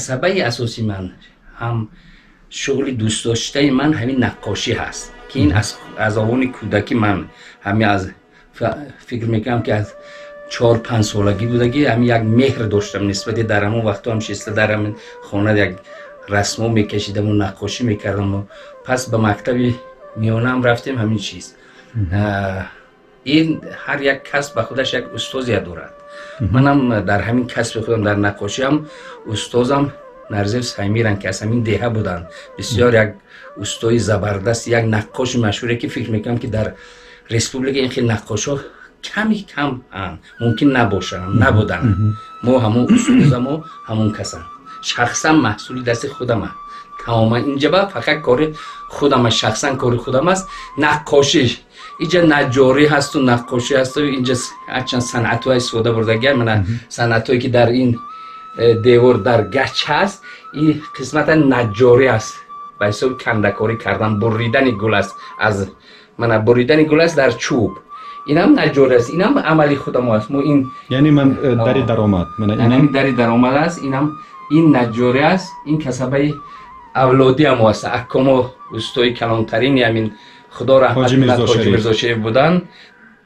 کسبه اساسی من هم شغل دوست داشته من همین نقاشی هست که این از آوان کودکی من همین از فکر میکنم که از 4-5 سالگی بودگی همین یک مهر داشتم نسبت در همون وقت هم شسته در همین خانه یک رسمو میکشیدم و نقاشی میکردم و پس به مکتب میانه هم رفتیم همین چیز. این هر یک کسب به خودش یک استازی دارد. منم در همین کسب خودم در نقاشی هم استازم نرزیف سیمیرن که از همین دهه بودن، بسیار یک استای زبردست، یک نقاش مشهوره که فکر میکنم که در ریسپوبلیک این خیلی نقاشا کمی کم ممکن نبودن. ما همون استازم و همون کسان شخصا محصول دست خودم تماما اینجا با فقط کار خودم شخصا کار خودم است. نقاشی اینجا نجاری هست و نقاشی هست و اینجا چند صنعت های استفاده بردگی من صنعت هایی که در این دیوار در گچ هست این قسمت نجاری است به حساب کندکاری کردن بریدن گل است از من بریدن گل است در چوب اینم نجاری است اینم عملی خودم است. ما این یعنی من دری درآمد اینم دری درآمد است اینم این نجاری است این کسبه اولادی هم است. اکمو استای کلانترین همین خدا رحمت کنه حاجی میرزا شریف بودن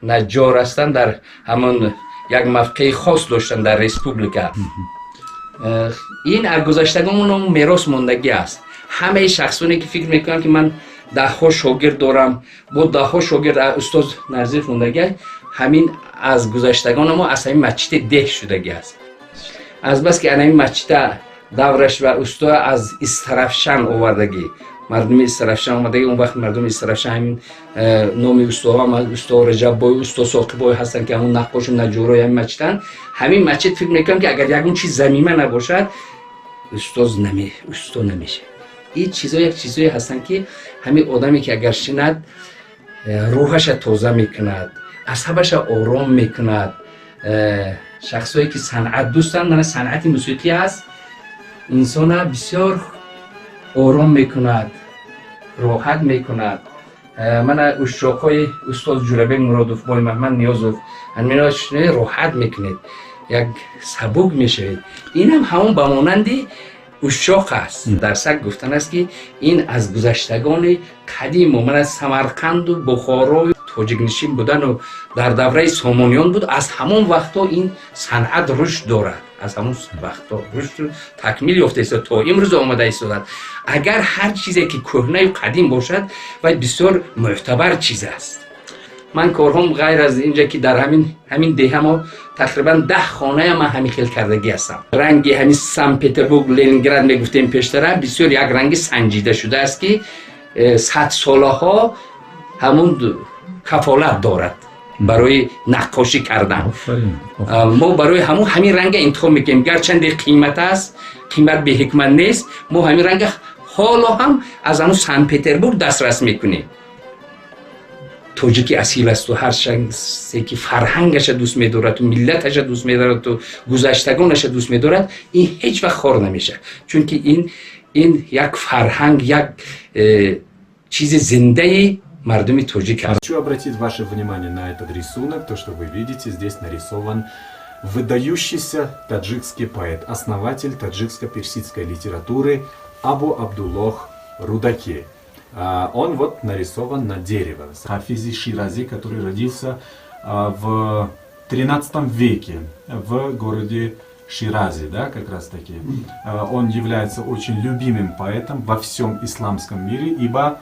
نجار هستن در همون یک موقع خاص داشتن در ریسپوبلیکا. این از گذشتگان میراث ماندگی است. همه شخصانی که فکر میکنن که من 10 شاگرد دارم با 10 شاگرد استاد نظیف ماندگی همین از گذشتگان ما از همین مسجد ده شدگی است. از بس که همین مسجد دورش و استاد از استرفشن آوردگی مردم استرفشن اومده اون وقت مردم استرفشن همین نام استاد هم استاد رجب بای استاد ساقی بای هستن که همون نقاش و نجارای همین مسجدن. همین مسجد فکر میکنم که اگر یکون چیز زمینه نباشد استاد نمیشه. این چیزا یک چیزایی هستن که همین آدمی که اگر شند روحش تازه میکند عصبش آرام میکند. شخصایی که صنعت دوستن من صنعت موسیقی هست انسان بسیار آرام میکند راحت میکند. من اشتراکای استاد جوربک مرادوف بای محمد نیازوف همیناش راحت میکنید یک سبک میشه. این هم همون به مانندی اشتراک است. در سگ گفتن است که این از گذشتگان قدیم و من از سمرقند و بخارا و تاجیک نشین بودن و در دوره سامانیان بود. از همون وقتا این صنعت رشد دارد از همون وقتا رشد تکمیل یافته است تا امروز آمده ایستاد. اگر هر چیزی که کهنه و قدیم باشد و بسیار معتبر چیز است. من کارهام غیر از اینجا که در همین ده ما تقریبا 10 خانه من همین خیل کردگی هستم. رنگ همین سن پتربورگ لنینگراد میگفتیم پیشتر بسیار یک رنگ سنجیده شده است که 100 ساله ها همون کفالت دارد برای نقاشی کردن. ما برای همین رنگ انتخاب میکنیم گرچند قیمت است قیمت به حکمت نیست. ما همین رنگ حالا هم از همون سن پتربورگ دسترس میکنیم. تاجیکی اصیل است و هر شخصی که فرهنگش دوست می‌دارد و ملتش دوست می‌دارد و گذشتگانش دوست می‌دارد این هیچ وقت خار نمیشه چون که این یک فرهنگ یک چیز زنده мардуми тоҷик аст. Хочу обратить ваше внимание на этот рисунок. То, что вы видите, здесь нарисован выдающийся таджикский поэт, основатель таджикско-персидской литературы Абу Абдуллох Рудаки. Он вот нарисован на дерево. Хафизи Ширази, который родился в 13 веке в городе Ширази, да, как раз таки. Он является очень любимым поэтом во всем исламском мире, ибо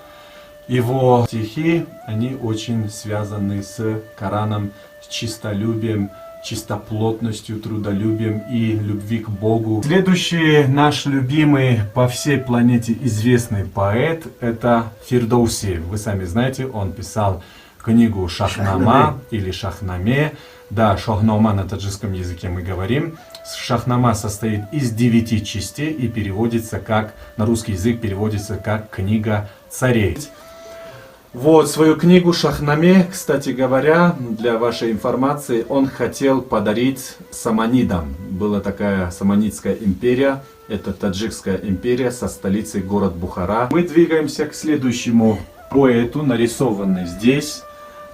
его стихи, они очень связаны с Кораном, с чистолюбием, чистоплотностью, трудолюбием и любви к Богу. Следующий наш любимый по всей планете известный поэт — это Фирдоуси. Вы сами знаете, он писал книгу Шахнама или Шахнаме. Да, Шахнама на таджикском языке мы говорим. Шахнама состоит из 9 частей и переводится как, на русский язык переводится как «Книга царей». Вот свою книгу Шахнаме, кстати говоря, для вашей информации, он хотел подарить саманидам. Была такая саманидская империя, это таджикская империя со столицей город Бухара. Мы двигаемся к следующему поэту, нарисованный здесь,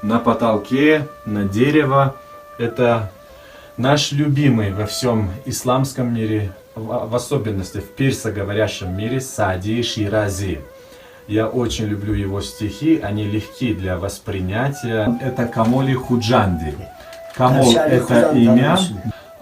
на потолке, на дерево. Это наш любимый во всем исламском мире в особенности в персоговорящем мире, Саади Ширази. Я очень люблю его стихи, они легки для воспринятия. Это Камоли Худжанди. Камол — это имя.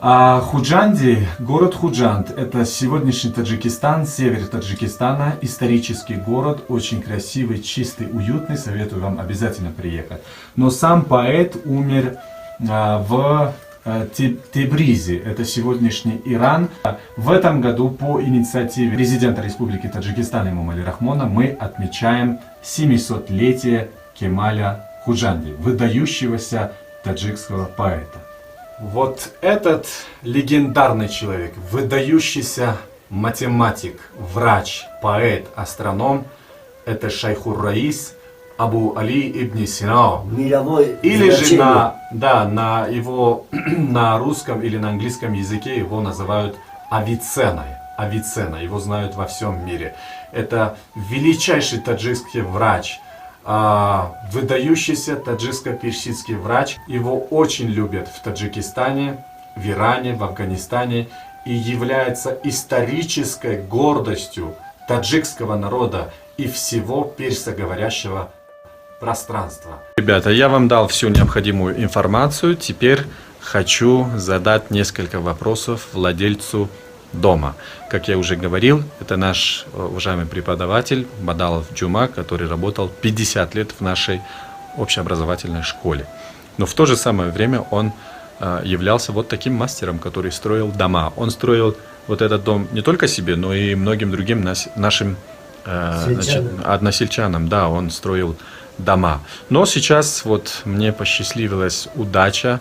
А Худжанди, город Худжанд, это сегодняшний Таджикистан, север Таджикистана, исторический город, очень красивый, чистый, уютный, советую вам обязательно приехать. Но сам поэт умер в Тебризе, это сегодняшний Иран. В этом году по инициативе президента Республики Таджикистан Эмомали Рахмона мы отмечаем 700-летие Кемаля Худжанди, выдающегося таджикского поэта. Вот этот легендарный человек, выдающийся математик, врач, поэт, астроном, это Шайхур Раис Абу Али ибн Сина. Или же на русском или на английском языке его называют Авиценной. Авиценна, его знают во всем мире. Это величайший таджикский врач, выдающийся таджикско-персидский врач. Его очень любят в Таджикистане, в Иране, в Афганистане и является исторической гордостью таджикского народа и всего персоговорящего пространства. Ребята, я вам дал всю необходимую информацию. Теперь хочу задать несколько вопросов владельцу дома. Как я уже говорил, это наш уважаемый преподаватель Бадалов Джума, который работал 50 лет в нашей общеобразовательной школе. Но в то же самое время он являлся вот таким мастером, который строил дома. Он строил вот этот дом не только себе, но и многим другим нашим односельчанам. Да, он строил дома. Но сейчас вот мне посчастливилась удача,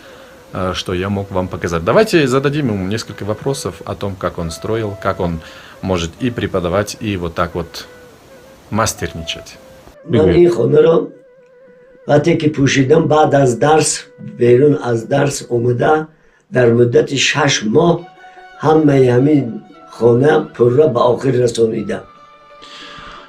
что я мог вам показать. Давайте зададим ему несколько вопросов о том, как он строил, как он может и преподавать, и вот так вот мастерничать. وقتی که پوشیدم بعد از درس بیرون از درس اومده در مدت 6 ماه همه همین خانه پر را به آخر رسانیدم.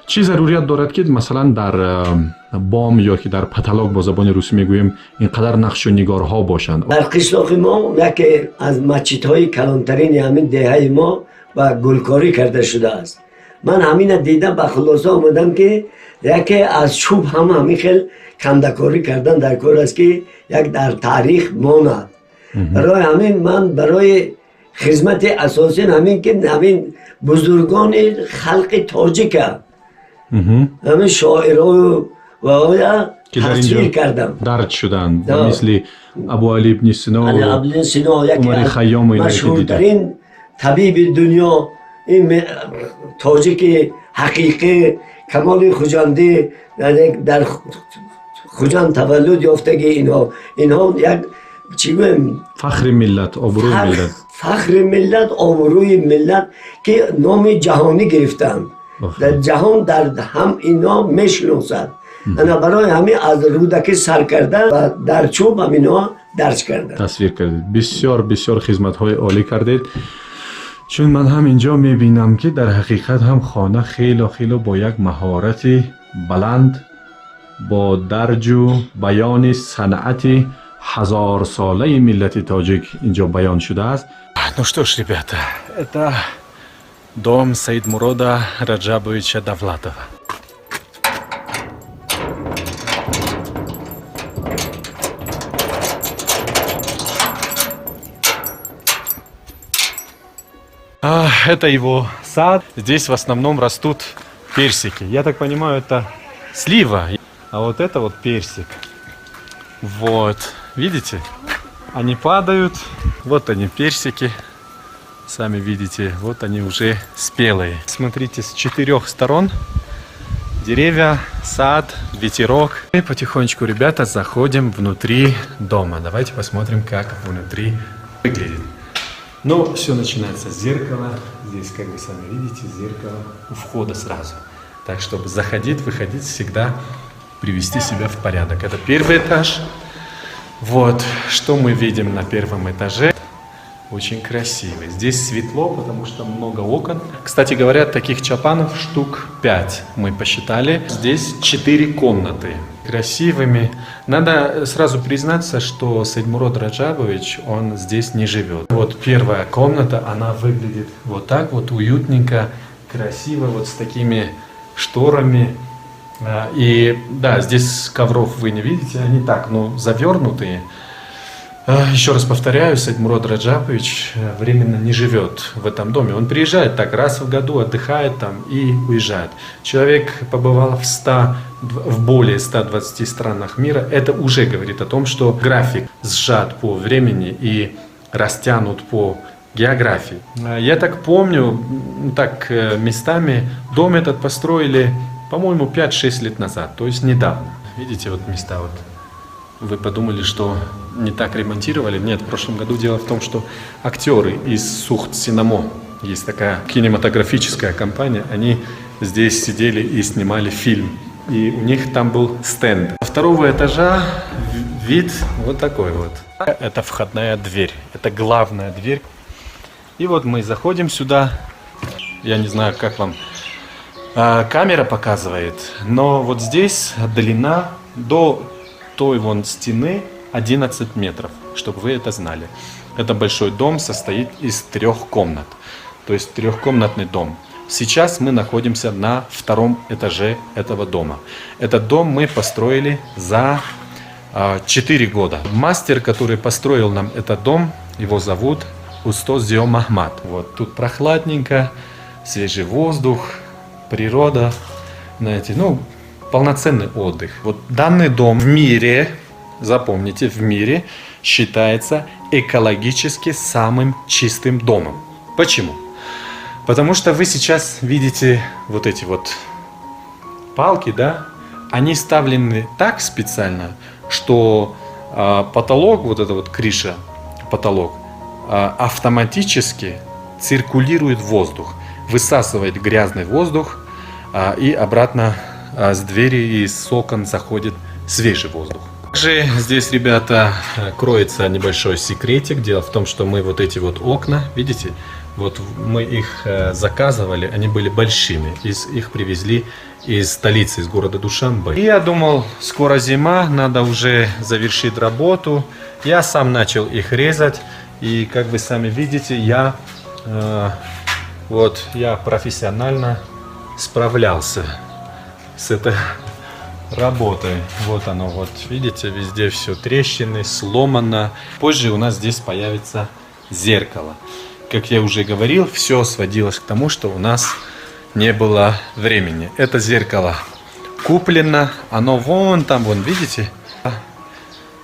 چی ضروریت دارد که مثلا در بام یا که در پتالوگ با زبان روسی میگوییم اینقدر نقش و نگارها باشند؟ در قشلاق ما یکی از مسجدهای کلانترین همین دهه ما و گلکاری کرده شده است. من همین دیدم به خلاصه آمدم که یکی از چوب هم همین خیلی کندکاری کردن در کار است که یک در تاریخ ماند. برای همین من برای خدمت اساسی همین که همین بزرگان خلق تاجیک همین شاعرها و آیا تصویر کردم درد شدن مثل ابو علی ابن سینا و عمر خیام و مشهورترین طبیب دنیا این تاجیک حقیقی کمال خوجندی در خوجند تولد یافتگی اینها یک چی گویم فخر ملت، آبروی ملت، فخر ملت، آبروی ملت که نام جهانی گرفتن در جهان در هم اینا میشناسد. انا برای همین از رودکی سر کردن و در چوب هم اینا درس کردن. تصویر کردید. بسیار بسیار خدمت های عالی کردید. چون من هم اینجا میبینم که در حقیقت هم خانه خیلی خیلی با یک مهارت بلند با درج و بیان صنعت 1000 ساله ملت تاجیک اینجا بیان شده است. Ну что ж, ребята, это дом Саидмурада Раджабовича Давлатова. Это его сад. Здесь в основном растут персики. Я так понимаю, это слива. А вот это вот персик. Вот. Видите? Они падают. Вот они, персики. Сами видите, вот они уже спелые. Смотрите, с 4 сторон деревья, сад, ветерок. И потихонечку, ребята, заходим внутри дома. Давайте посмотрим, как внутри выглядит. Ну, все начинается с зеркала. Здесь, как вы сами видите, зеркало у входа сразу. Так, чтобы заходить, выходить, всегда привести себя в порядок. Это первый этаж. Вот, что мы видим на первом этаже. Очень красивый. Здесь светло, потому что много окон. Кстати говоря, таких чапанов штук 5 мы посчитали. Здесь 4 комнаты. Красивыми. Надо сразу признаться, что Сейдмурод Раджабович, он здесь не живет. Вот первая комната, она выглядит вот так вот уютненько, красиво, вот с такими шторами. И да, здесь ковров вы не видите, они так, ну, завернутые. Еще раз повторяю, Сейдмурод Раджабович временно не живет в этом доме. Он приезжает так раз в году, отдыхает там и уезжает. Человек побывал в более 120 странах мира. Это уже говорит о том, что график сжат по времени и растянут по географии. Я так помню, так местами дом этот построили, по-моему, 5-6 лет назад, то есть недавно. Видите, вот места вот. Вы подумали, что не так ремонтировали? Нет, в прошлом году дело в том, что актеры из Сухт Синамо, есть такая кинематографическая компания, они здесь сидели и снимали фильм. И у них там был стенд. Со второго этажа вид вот такой вот. Это входная дверь, это главная дверь. И вот мы заходим сюда. Я не знаю, как вам камера показывает, но вот здесь длина до той вон стены 11 метров, чтобы вы это знали. Это большой дом, состоит из 3 комнат, то есть 3-комнатный дом. Сейчас мы находимся на 2-м этаже этого дома. Этот дом мы построили за 4 года. Мастер, который построил нам этот дом, его зовут Устоз Зио Махмад. Вот тут прохладненько, свежий воздух, природа, знаете, ну, полноценный отдых. Вот данный дом в мире, запомните, в мире считается экологически самым чистым домом. Почему? Потому что вы сейчас видите вот эти вот палки, да, они вставлены так специально, что потолок, вот эта вот крыша, потолок, автоматически циркулирует воздух, высасывает грязный воздух и обратно с двери и с окон заходит свежий воздух. Также здесь, ребята, кроется небольшой секретик. Дело в том, что мы вот эти вот окна, видите, вот мы их заказывали, они были большими, их привезли из столицы, из города Душанбе. И я думал, скоро зима, надо уже завершить работу. Я сам начал их резать, и как вы сами видите, я профессионально справлялся с этой работой. Вот оно, вот видите, везде все трещины, сломано. Позже у нас здесь появится зеркало. Как я уже говорил, все сводилось к тому, что у нас не было времени. Это зеркало куплено, оно вон там, вон, видите,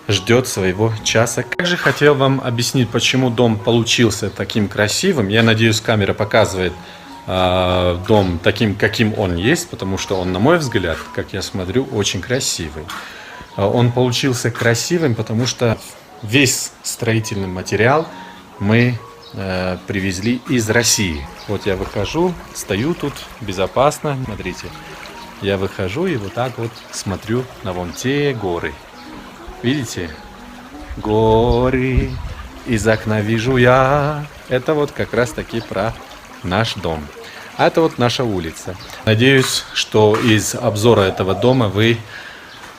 ждет своего часа. Также хотел вам объяснить, почему дом получился таким красивым. Я надеюсь, камера показывает дом таким, каким он есть, потому что он, на мой взгляд, как я смотрю, очень красивый. Он получился красивым, потому что весь строительный материал мы привезли из России. Вот я выхожу, стою тут безопасно, смотрите. Я выхожу и вот так вот смотрю на вон те горы. Видите? Горы из окна вижу я. Это вот как раз таки про наш дом. А это вот наша улица. Надеюсь, что из обзора этого дома вы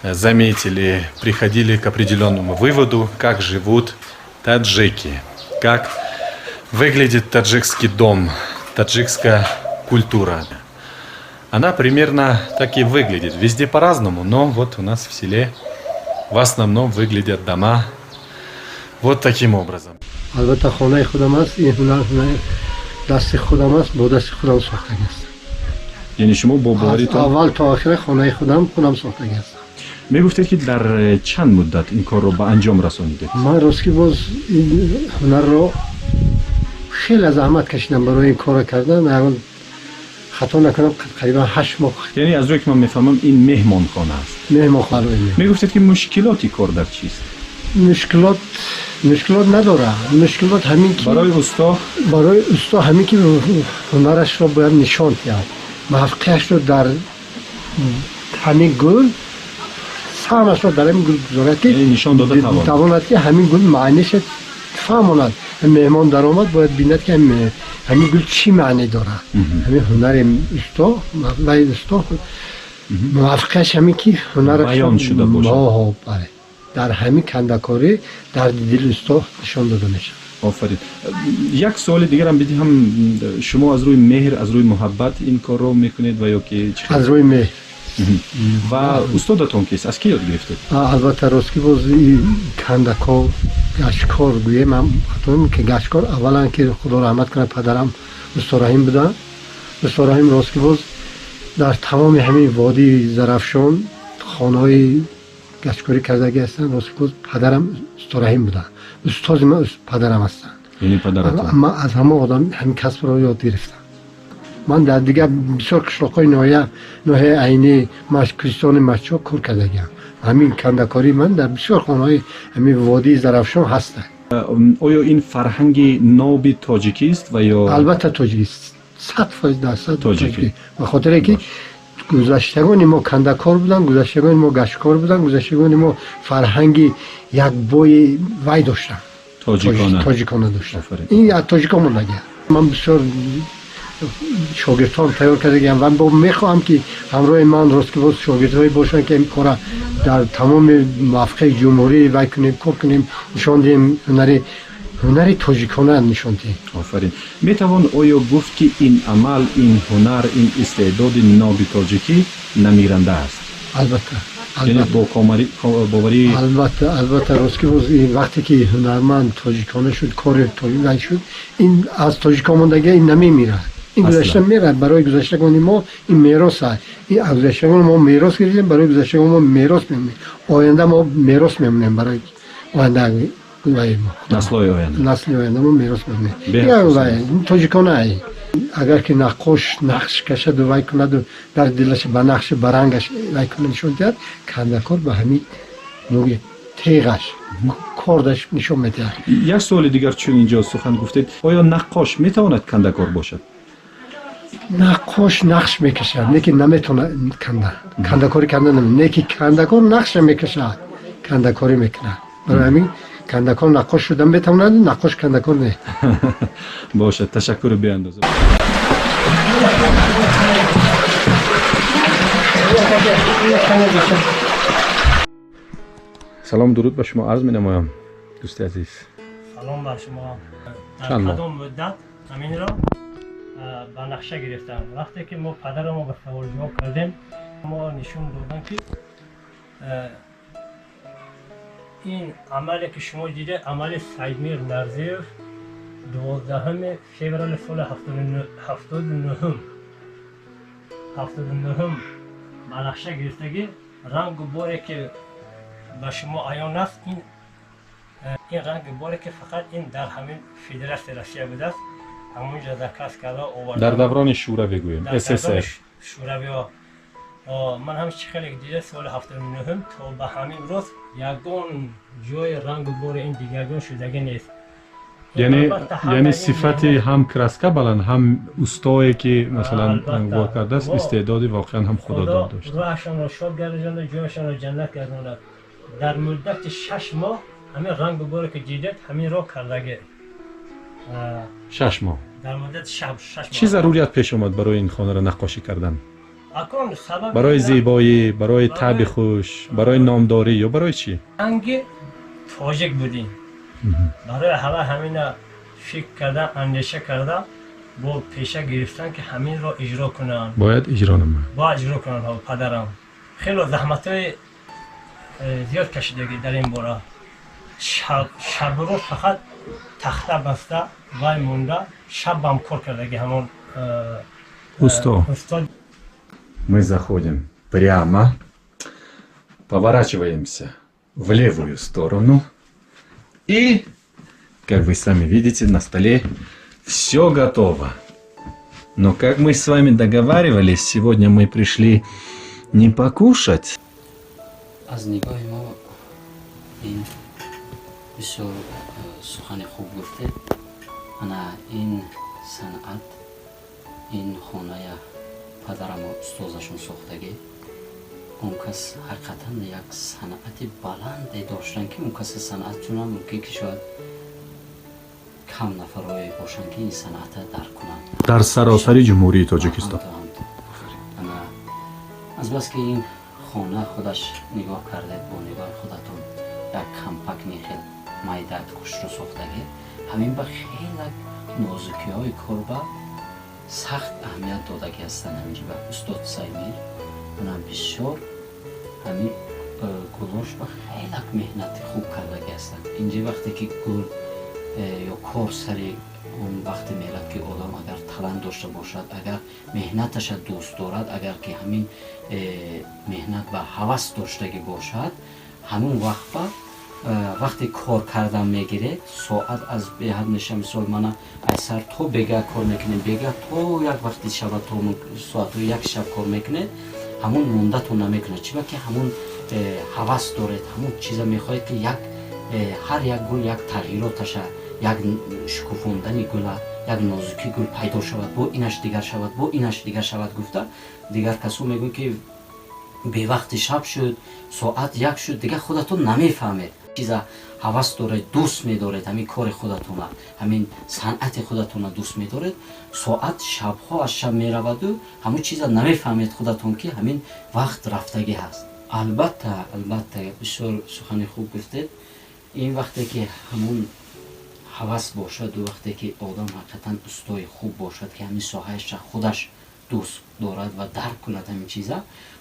заметили, приходили к определенному выводу, как живут таджики, как выглядит таджикский дом, таджикская культура. Она примерно так и выглядит. Везде по-разному, но вот у нас в селе в основном выглядят дома вот таким образом. البته خانه خودم است این هنر دست خودم است با دست خودم ساختگی است یعنی شما با باریتون اول تا آخر خانه خودم ساختگی است میگفتید که در چند مدت این کار رو به انجام رسانیدید؟ من راستی باز این هنر رو خیلی زحمت کشیدم برای این کار کردن الان خطا نکنم قریبا 8 ماه یعنی از روی که من میفهمم این مهمان خانه است مهمان میگفتید که مشکلاتی کار در چیست؟ مشکلات نداره مشکلات همین که برای استا همین که هنرش رو باید نشان دهد موقعش رو در همین گل سهمش رو در همین گل گذارد که نشان داده تواند که همین گل معنیش فهماند مهمان در آمد باید بیند که همین گل چی معنی داره همین هنر استا و استا موافقش همین که هنر بیان شده باشه. بله در همین کندکاری در دل استا نشان داده میشه. آفرین. یک سوال دیگر هم بدیم، هم شما از روی مهر از روی محبت این کار رو میکنید و یا که از روی مهر و استادتون کیست؟ از کی یاد گرفتید؟ البته راستی باز کندکار گشکار گویم من خاطرم که گشکار اولا که خدا رحمت کنه پدرم استاد رحیم بودن. استاد رحیم راستی باز در تمام همین وادی زرافشان خانه‌های گشکاری کردگی هستن. راستی باز پدرم استاد رحیم بودن. استاد من پدرم هستن. یعنی پدرتون؟ من از همه آدم همین کسب رو یاد گرفتم. من در دیگه بسیار قشلاق‌های ناحیه عینی کریستان مشچا کار کردگیم. همین کندکاری من در بسیار خانه‌های همین وادی زرافشان هستن. آیا این فرهنگ ناب تاجیکی است و یا البته تاجیکی است. 100% تاجیکی. به خاطر اینکه گذشتگان ما کندکار بودن، گذشتگان ما گشکار بودن، گذشتگان ما فرهنگ یک بوی وای داشتن. تاجیکانه داشتن. این از تاجیکان مونده. من بسیار شاگردان تیار کردم و با میخواهم که همراه من راست که باز شاگردهایی باشن که این کار در تمام موافقه جمهوری وای کنیم کار کنیم نشان دهیم هنر تاجیکانه نشان دهیم. آفرین. میتوان آیا گفت که این عمل، این هنر، این استعداد ناب تاجیکی نمیرنده است؟ البته. یعنی با باوری البته راست که باز وقتی که هنرمند تاجیکانه شد کار تاجیک شد این از تاجیکان ماندگی این نمیمیره. این گذشته میره برای گذشتگان ما این میراث است. این از گذشتگان ما میراث گرفتیم برای گذشتگان ما میراث میمونه. آینده ما میراث میمونیم برای آینده ما. نسل آینده ما میراث میمونه. این تاجیکانه ای. اگر که نقاش نقش کشد و وای کند و در دلش به نقش برنگش وای کند نشون دهد کندکار به همین نوع تیغش کاردش نشون میده. یک سوال دیگر چون اینجا سخن گفتید، آیا نقاش میتواند کندکار باشد؟ نقاش نقش میکشد نه که نمیتونه کندکاری کردن نمیتونه. نه که کندکار نقش میکشد کندکاری میکنه. برای همین کندکار نقاش شدن میتواند، نقاش کندکار نه. باشد. تشکر بیاندازه. سلام درود به شما عرض می‌نمایم دوست عزیز. سلام بر شما. چند ماه؟ کدام مدت همین را به نقشه گرفتم. وقتی که ما پدرمو به سوال جواب کردیم ما نشون دادن که این عملی که شما دیده عمل سیدمیر نرزیف 12 فوریه سال 79 به نقشه گرفتگی رنگ و باری که به شما عیان است این رنگ باری که فقط این در همین فدراسیون روسیه بوده است. همونجا کس کرده آورده در دوران شورا بگوییم SSR. شوروی ها. من همیشه خیلی دیده سال 79 تا به همین روز یگان جای رنگ بار این دیگرگان شدگی نیست. یعنی صفت هم کراسکا بلند هم استایی که مثلا وا کرده است استعدادی واقعا هم خدا داد داشت. روحشان را شاد گرداند، جایشان را جنت گرداند. در مدت 6 ماه همین رنگ باری که دیدید همین را کردگی. 6 ماه. در مدت 6 ماه. چی ضروریات پیش اومد برای این خانه را نقاشی کردن؟ اکران سبب برای زیبایی، برای طبع خوش، برای نامداری یا برای چی؟ رنگ تاجیک بودیم. برای همین فکر کرده، اندیشه کرده با پیشه گرفتن که همین را اجرا کنن. باید اجرا نمه. باید اجرا کنن ها پدرم. خیلی زحمت‌های زیاد کشیدگی در این باره. شب رو فقط تخته بسته وای مونده، شب هم کار کردگی همون استاد. Мы заходим прямо, поворачиваемся в левую сторону и, как вы сами видите, на столе все готово. Но как мы с вами договаривались, сегодня мы пришли не покушать. از نگاه ما این بسیار سخن خوب گفته. انا این صنعت این خانه پدرم و استازشون ساختگی اون کس حقیقتا یک صنعت بلند داشتن که اون کس صنعت چون هم ممکن که شاید кам нафарое бошанд ки ин санъата дарк кунанд дар саросари ҷумҳурии тоҷикистон. Ана азбаски ин хона худаш нигоҳ кардед бо нигоҳи худатон як компактни хел майда кушру сохтагӣ ҳамин ба хелак нозукиҳои кор ба сахт аҳамият додагӣ ҳастанд. ҳаминҷи ба устод Саймир ана бисёр ҳамин гулош ба хелак меҳнати хуб кардагӣ ҳастанд. инҷи вақте ки гул ё кор сари он вақте меелад ки одам агар талант дошта бошад, агар меҳнаташа дӯст дорад, агар ки ҳамин меҳнат ба ҳавас доштагӣ бошад, ҳамон вақт ба вақте кор кардан мегиред, соат аз беҳад меша, мисол мана айсар то бега кор мекунед, бега то як вақти шаба то соату як шаб кор мекунед, ҳамон мондатон намекунад. Чиба ки ҳамон ҳавас доред, ҳамон чиза мехоҳед ки ҳар як гул як тағйироташа, як шукуфондани гула, як нозуки гул пайдо шавад, бо инаш дигар шавад, бо инаш дигар шавад гуфта, дигар касо мегӯяд ки бевақти шаб шуд, соат як шуд, дигар худатон намефаҳмед. чиза ҳавас доред, дӯст медоред, ҳамин кори худатона, ҳамин санъати худатона дӯст медоред, соат шабҳо аз шаб мераваду ҳамон чиза намефаҳмед худатон ки ҳамин вақт рафтагӣ ҳаст. албатта бисёр сухани хуб гуфтед. ин вақте ки ҳамон ҳавас бошаду вақте ки одам ҳақиқатан устои хуб бошад ки ҳамин соҳаеша худаш дӯст дорад ва дарк кунад ҳамин чиза,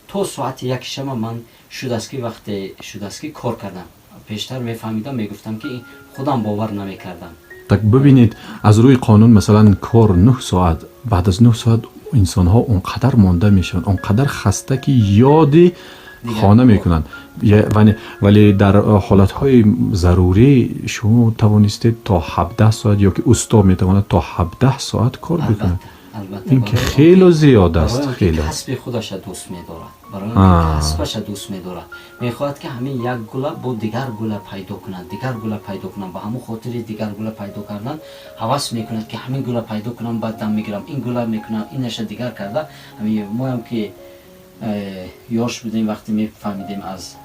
то соати яки шама ман шудааст ки вақте шудааст ки кор кардам. пештар мефаҳмидам, мегуфтам ки худам бовар намекардам. Так бибинед, аз рӯи қонун масалан кор 9 соат, баъд аз 9 соат инсонҳо он қадар монда мешаванд, он қадар хаста ки ёди хона мекунанд. вале дар ҳолатҳои зарурӣ шумо тавонистед то 17 соат ё ки усто метавонад то 17 соат кор бикунад. ин ки хело зиёд аст. хело касби худаша дӯст медорад, барои касбаша дӯст медорад, мехоҳад ки ҳамин як гула бо дигар гула пайдо кунад, дигар гула пайдо кунад, ба ҳамон хотири дигар гула пайдо кардан ҳавас мекунад ки ҳамин гула пайдо кунам, баъд дам мегирам, ин гула мекунам, инаша дигар карда. ҳамин моям ки ёш будем, вақте мефаҳмидем аз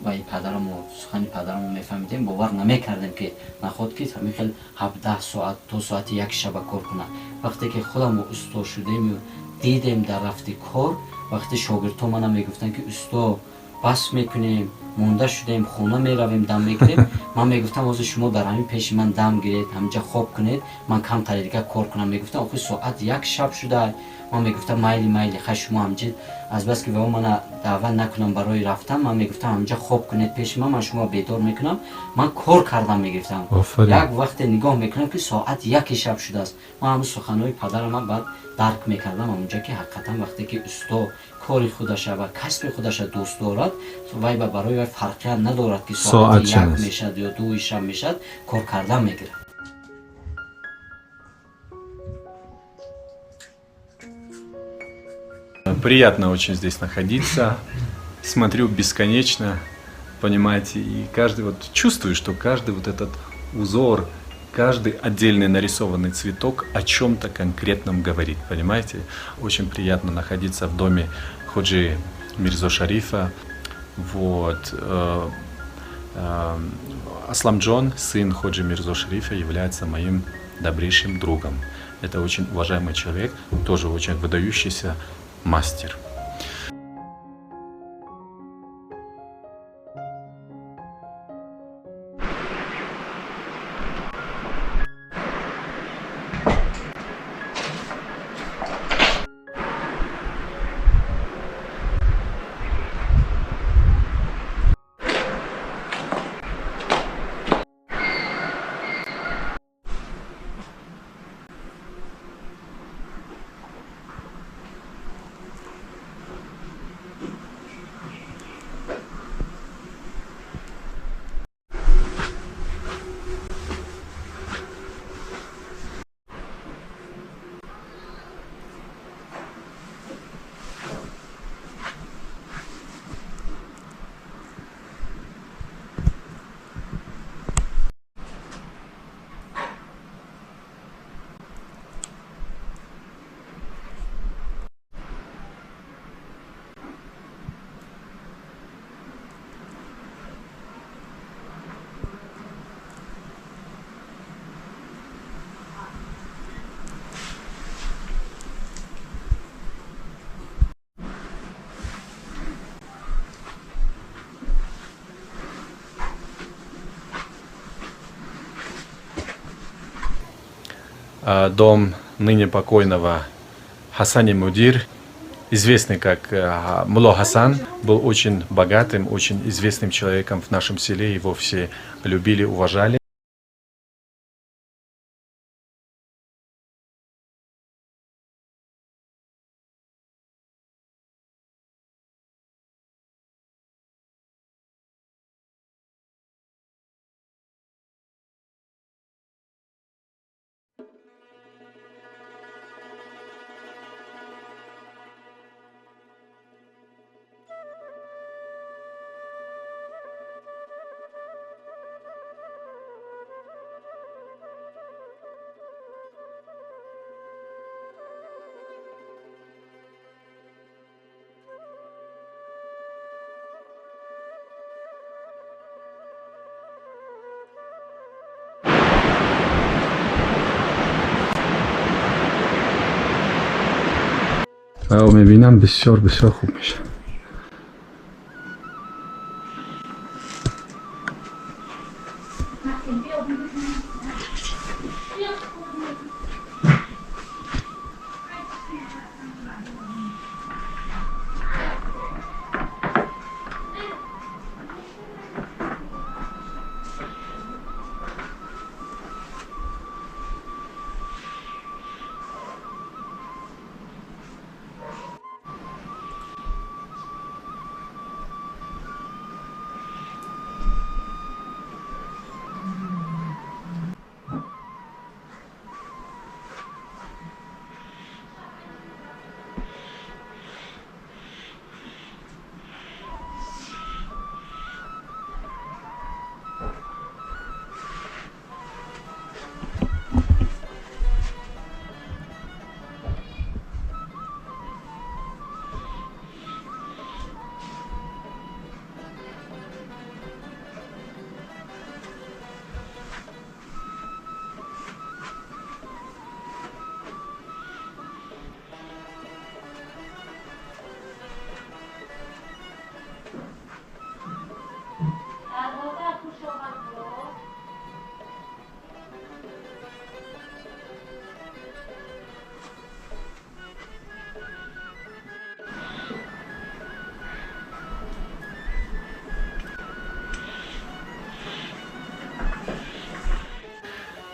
ваи падараму сухани падараму мефаҳмидем, бовар намекардем ки наход ки ҳамин хел 17 соат то соати як шаба кор кунад. вақте ки худамо усто шудему дидем дар рафти кор, вақте шогирдҳо мана мегуфтанд ки усто бас мекунем, монда шудем, хона меравем, дам мегирем, ман мегуфтам ҳозир шумо дар ҳамин пеши ман дам гиред, ҳаминҷа хоб кунед, ман камтаре дигар кор кунам. мегуфтам охир соат як шаб шуда. ман мегуфтам майли хай шумо ҳамҷид азбаски ва мана даъват накунам барои рафтан, ман мегуфтам ҳамҷа хоб кунед пеши ман шумо бедор мекунам, ман кор кардам мегуфтам. як вақте нигоҳ мекунам ки соат яки шаб шудааст. ман ҳамун суханҳои падарама баъд дарк мекардам, ҳамунҷа ки ҳақиқатан вақте ки усто кори худаша ва касби худаша дӯст дорад, вай ба барои вай фарқият надорад ки соати як мешад ё 2 шаб мешад, кор кардан мегирад. Приятно очень здесь находиться. Смотрю бесконечно, понимаете, и каждый вот чувствую, что каждый вот этот узор, каждый отдельный нарисованный цветок о чем-то конкретном говорит, понимаете? Очень приятно находиться в доме Ходжи Мирзо Шарифа. Вот. Асламджон, сын Ходжи Мирзо Шарифа, является моим добрейшим другом. Это очень уважаемый человек, тоже очень выдающийся мастер. дом ныне покойного Хасани Мудир, известный как Мулло Хасан, был очень богатым, очень известным человеком в нашем селе, его все любили, уважали. و میبینم بسیار بسیار خوب میشه.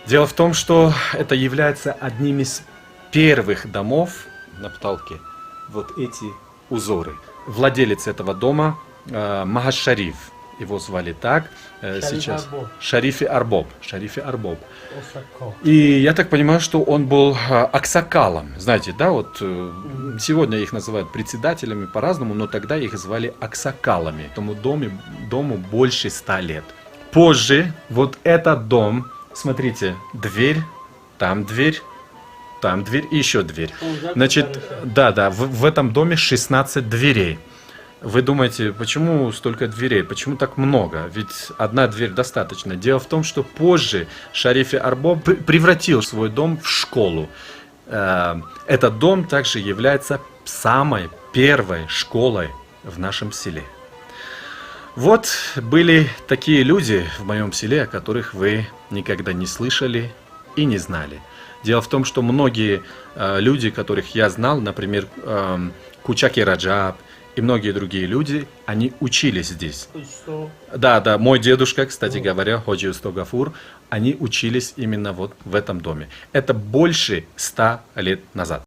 Дело в том, что это является одним из первых домов на потолке. Вот эти узоры. Владелец этого дома Магаш Шариф. Его звали так. Сейчас Шарифи Арбоб. Шарифи Арбоб. И я так понимаю, что он был аксакалом. Знаете, да, вот сегодня их называют председателями по-разному, но тогда их звали аксакалами. Этому дому больше 100 лет. Позже вот этот дом, смотрите, дверь, там дверь и еще дверь. Значит, да, в этом доме 16 дверей. Вы думаете, почему столько дверей, почему так много? Ведь одна дверь достаточно. Дело в том, что позже Шарифи Арбоб превратил свой дом в школу. Этот дом также является самой первой школой в нашем селе. Вот были такие люди в моем селе, о которых вы никогда не слышали и не знали. Дело в том, что многие люди, которых я знал, например, Кучаки Раджаб и многие другие люди, они учились здесь. Да, мой дедушка, кстати говоря, Ходжи Усто Гафур, они учились именно вот в этом доме. Это больше 100 лет назад.